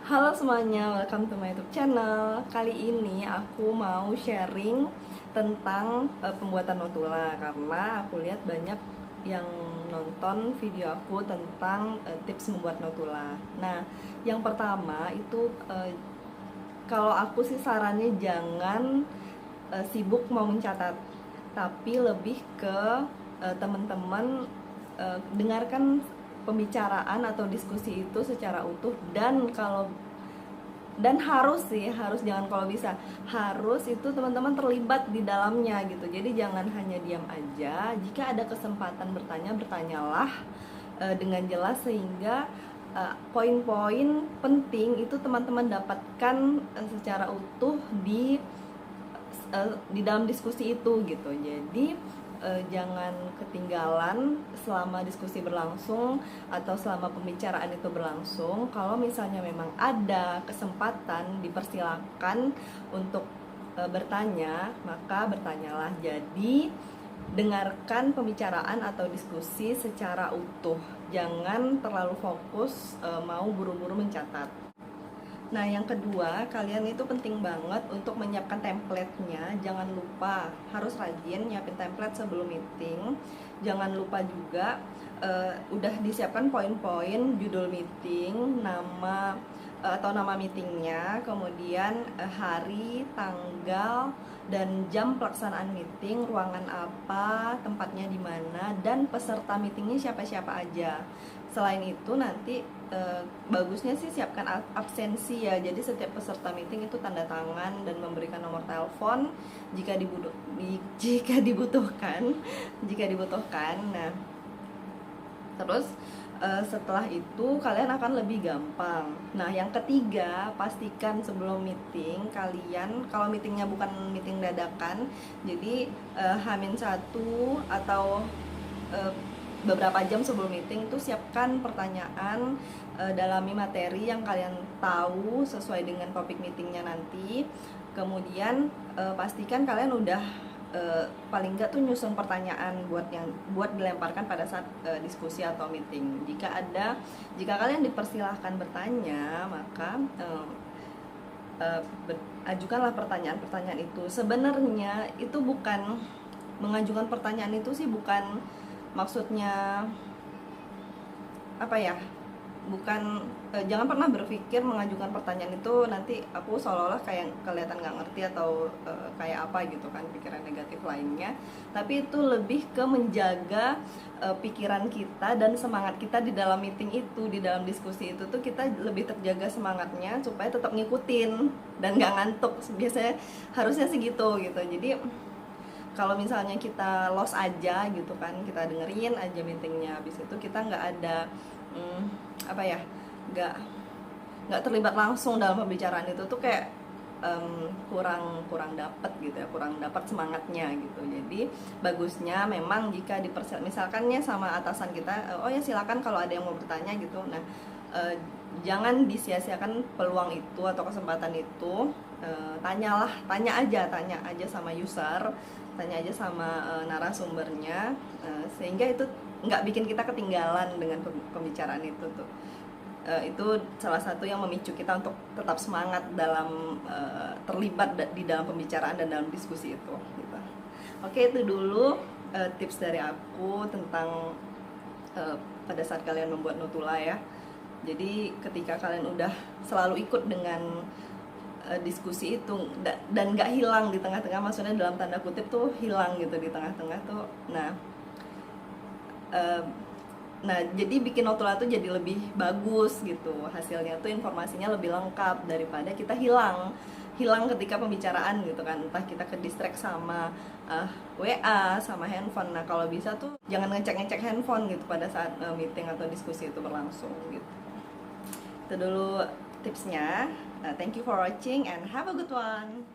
Halo semuanya, welcome to my YouTube channel. Kali ini aku mau sharing tentang pembuatan notula karena aku lihat banyak yang nonton video aku tentang tips membuat notula. Nah, yang pertama itu kalau aku sih sarannya jangan sibuk mau mencatat, tapi lebih ke teman-teman dengarkan pembicaraan atau diskusi itu secara utuh, dan harus jangan, kalau bisa harus itu teman-teman terlibat di dalamnya gitu. Jadi jangan hanya diam aja. Jika ada kesempatan bertanya, bertanyalah dengan jelas sehingga poin-poin penting itu teman-teman dapatkan secara utuh di dalam diskusi itu gitu. Jadi jangan ketinggalan selama diskusi berlangsung atau selama pembicaraan itu berlangsung. Kalau misalnya memang ada kesempatan, dipersilakan untuk bertanya, maka bertanyalah. Jadi dengarkan pembicaraan atau diskusi secara utuh, jangan terlalu fokus mau buru-buru mencatat. Nah, yang kedua, kalian itu penting banget untuk menyiapkan template-nya. Jangan lupa, harus rajin nyiapin template sebelum meeting. Jangan lupa juga udah disiapkan poin-poin judul meeting, nama atau nama meetingnya, kemudian hari, tanggal, dan jam pelaksanaan meeting, ruangan apa, tempatnya di mana, dan peserta meetingnya siapa-siapa aja. Selain itu nanti bagusnya sih siapkan absensi ya. Jadi setiap peserta meeting itu tanda tangan dan memberikan nomor telepon jika dibutuhkan. Nah, terus setelah itu kalian akan lebih gampang. Nah, yang ketiga, pastikan sebelum meeting kalian, kalau meetingnya bukan meeting dadakan, jadi H-1 atau beberapa jam sebelum meeting itu siapkan pertanyaan, dalami materi yang kalian tahu sesuai dengan topik meetingnya nanti. Kemudian pastikan kalian udah paling enggak tuh nyusun pertanyaan buat dilemparkan pada saat diskusi atau meeting. Jika kalian dipersilahkan bertanya, maka ajukanlah pertanyaan-pertanyaan itu. Sebenarnya itu bukan, mengajukan pertanyaan itu sih bukan maksudnya apa ya, bukan jangan pernah berpikir mengajukan pertanyaan itu nanti aku seolah-olah kayak kelihatan nggak ngerti atau kayak apa gitu kan, pikiran negatif lainnya. Tapi itu lebih ke menjaga pikiran kita dan semangat kita di dalam meeting itu, di dalam diskusi itu tuh kita lebih terjaga semangatnya supaya tetap ngikutin dan nggak ngantuk. Biasanya harusnya sih gitu. Jadi kalau misalnya kita lost aja gitu kan, kita dengerin aja meetingnya, habis itu kita nggak ada apa ya, nggak terlibat langsung dalam pembicaraan itu tuh kayak kurang dapet gitu ya, kurang dapat semangatnya gitu. Jadi bagusnya memang jika misalkannya sama atasan kita, oh ya silakan kalau ada yang mau bertanya gitu. Nah, jangan disia-siakan peluang itu atau kesempatan itu. Tanya aja sama user, tanya aja sama narasumbernya, sehingga itu nggak bikin kita ketinggalan dengan pembicaraan itu tuh. Itu salah satu yang memicu kita untuk tetap semangat dalam terlibat di dalam pembicaraan dan dalam diskusi itu gitu. Oke, itu dulu tips dari aku tentang pada saat kalian membuat notula ya. Jadi ketika kalian udah selalu ikut dengan diskusi itu dan nggak hilang di tengah-tengah, maksudnya dalam tanda kutip tuh hilang gitu di tengah-tengah tuh. Nah, jadi bikin notula tuh jadi lebih bagus gitu, hasilnya tuh informasinya lebih lengkap daripada kita hilang ketika pembicaraan gitu kan, entah kita ke distract sama WA, sama handphone. Nah, kalau bisa tuh jangan ngecek handphone gitu pada saat meeting atau diskusi itu berlangsung gitu. Itu dulu tipsnya. Thank you for watching and have a good one.